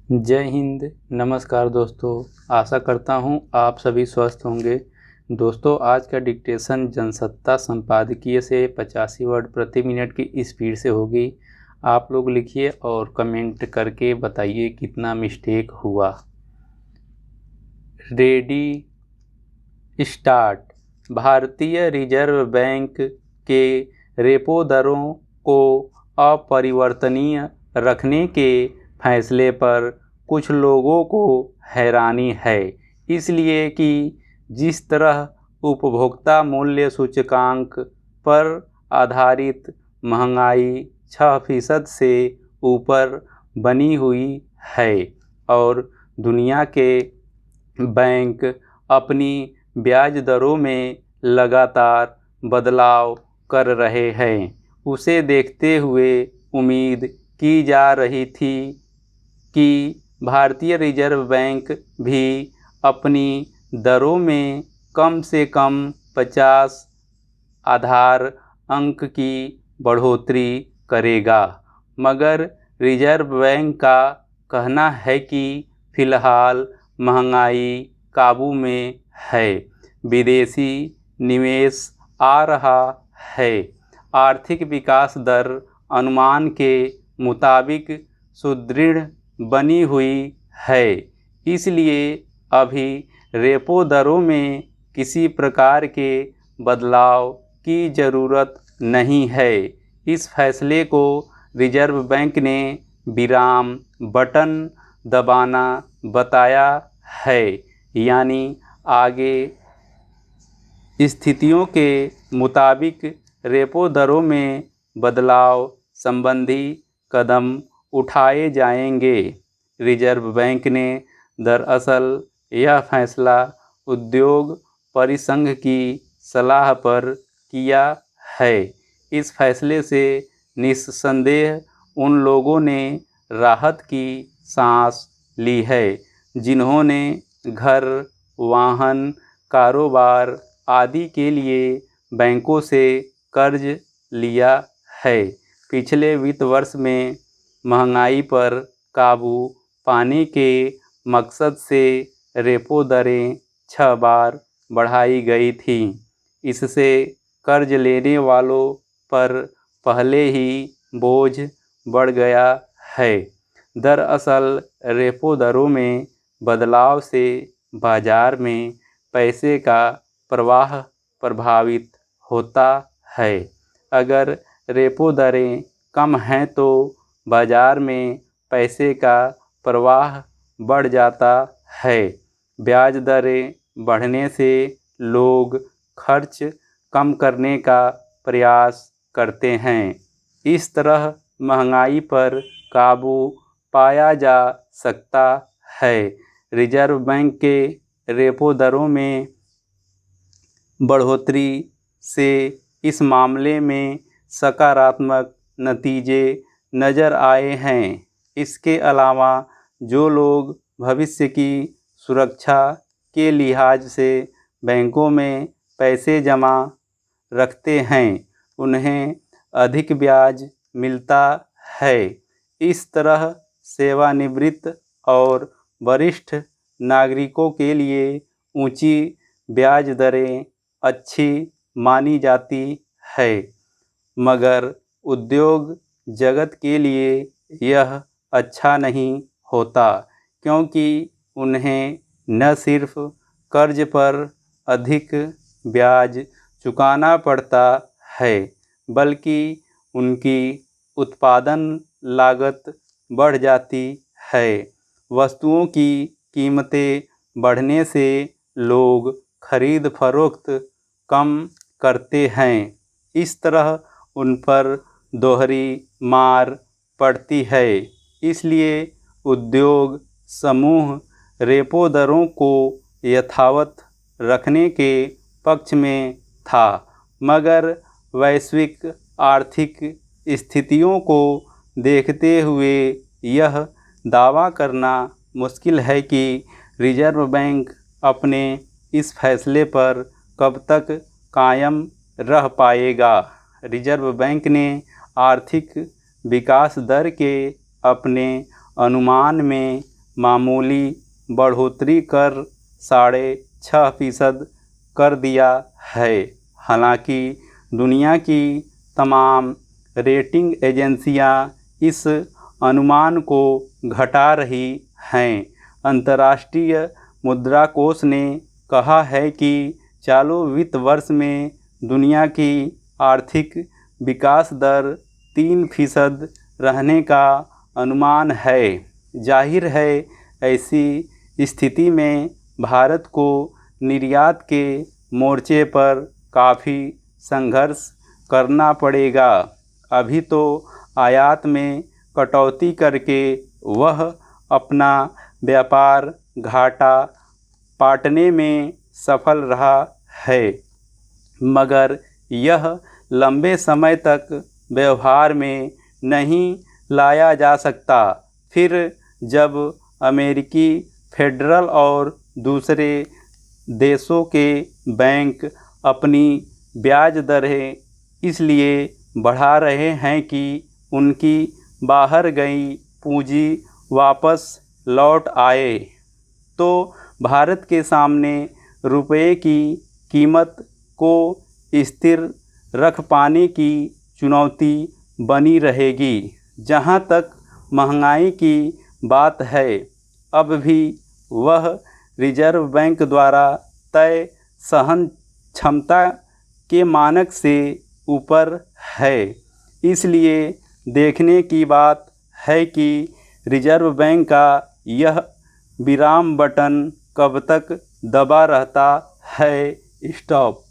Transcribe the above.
जय हिंद। नमस्कार दोस्तों, आशा करता हूँ आप सभी स्वस्थ होंगे। दोस्तों, आज का डिक्टेशन जनसत्ता संपादकीय से 85 वर्ड प्रति मिनट की स्पीड से होगी। आप लोग लिखिए और कमेंट करके बताइए कितना मिस्टेक हुआ। Ready, start. भारतीय रिजर्व बैंक के रेपो दरों को अपरिवर्तनीय रखने के फैसले पर कुछ लोगों को हैरानी है, इसलिए कि जिस तरह उपभोक्ता मूल्य सूचकांक पर आधारित महंगाई 6% से ऊपर बनी हुई है और दुनिया के बैंक अपनी ब्याज दरों में लगातार बदलाव कर रहे हैं, उसे देखते हुए उम्मीद की जा रही थी कि भारतीय रिजर्व बैंक भी अपनी दरों में कम से कम 50 आधार अंक की बढ़ोतरी करेगा। मगर रिजर्व बैंक का कहना है कि फिलहाल महंगाई काबू में है, विदेशी निवेश आ रहा है, आर्थिक विकास दर अनुमान के मुताबिक सुदृढ़ बनी हुई है, इसलिए अभी रेपो दरों में किसी प्रकार के बदलाव की ज़रूरत नहीं है। इस फैसले को रिजर्व बैंक ने विराम बटन दबाना बताया है, यानी आगे स्थितियों के मुताबिक रेपो दरों में बदलाव संबंधी कदम उठाए जाएंगे। रिजर्व बैंक ने दरअसल यह फैसला उद्योग परिसंघ की सलाह पर किया है। इस फैसले से निस्संदेह उन लोगों ने राहत की सांस ली है जिन्होंने घर, वाहन, कारोबार आदि के लिए बैंकों से कर्ज लिया है। पिछले वित्त वर्ष में महंगाई पर काबू पाने के मकसद से रेपो दरें 6 बार बढ़ाई गई थीं। इससे कर्ज लेने वालों पर पहले ही बोझ बढ़ गया है। दरअसल रेपो दरों में बदलाव से बाजार में पैसे का प्रवाह प्रभावित होता है। अगर रेपो दरें कम हैं तो बाजार में पैसे का प्रवाह बढ़ जाता है। ब्याज दरें बढ़ने से लोग खर्च कम करने का प्रयास करते हैं। इस तरह महंगाई पर काबू पाया जा सकता है। रिजर्व बैंक के रेपो दरों में बढ़ोतरी से इस मामले में सकारात्मक नतीजे नज़र आए हैं। इसके अलावा जो लोग भविष्य की सुरक्षा के लिहाज से बैंकों में पैसे जमा रखते हैं, उन्हें अधिक ब्याज मिलता है। इस तरह सेवानिवृत्त और वरिष्ठ नागरिकों के लिए ऊंची ब्याज दरें अच्छी मानी जाती है, मगर उद्योग जगत के लिए यह अच्छा नहीं होता, क्योंकि उन्हें न सिर्फ कर्ज पर अधिक ब्याज चुकाना पड़ता है, बल्कि उनकी उत्पादन लागत बढ़ जाती है। वस्तुओं की कीमतें बढ़ने से लोग खरीद फरोख्त कम करते हैं। इस तरह उन पर दोहरी मार पड़ती है। इसलिए उद्योग समूह रेपो दरों को यथावत रखने के पक्ष में था, मगर वैश्विक आर्थिक स्थितियों को देखते हुए यह दावा करना मुश्किल है कि रिजर्व बैंक अपने इस फैसले पर कब तक कायम रह पाएगा। रिजर्व बैंक ने आर्थिक विकास दर के अपने अनुमान में मामूली बढ़ोतरी कर 6.5% कर दिया है। हालांकि दुनिया की तमाम रेटिंग एजेंसियां इस अनुमान को घटा रही हैं। अंतर्राष्ट्रीय मुद्रा कोष ने कहा है कि चालू वित्त वर्ष में दुनिया की आर्थिक विकास दर 3% रहने का अनुमान है। जाहिर है, ऐसी स्थिति में भारत को निर्यात के मोर्चे पर काफ़ी संघर्ष करना पड़ेगा। अभी तो आयात में कटौती करके वह अपना व्यापार घाटा पाटने में सफल रहा है, मगर यह लंबे समय तक व्यवहार में नहीं लाया जा सकता। फिर जब अमेरिकी फेडरल और दूसरे देशों के बैंक अपनी ब्याज दरें इसलिए बढ़ा रहे हैं कि उनकी बाहर गई पूंजी वापस लौट आए, तो भारत के सामने रुपये की कीमत को स्थिर रख पाने की चुनौती बनी रहेगी। जहाँ तक महंगाई की बात है, अब भी वह रिजर्व बैंक द्वारा तय सहन क्षमता के मानक से ऊपर है। इसलिए देखने की बात है कि रिजर्व बैंक का यह विराम बटन कब तक दबा रहता है। स्टॉप।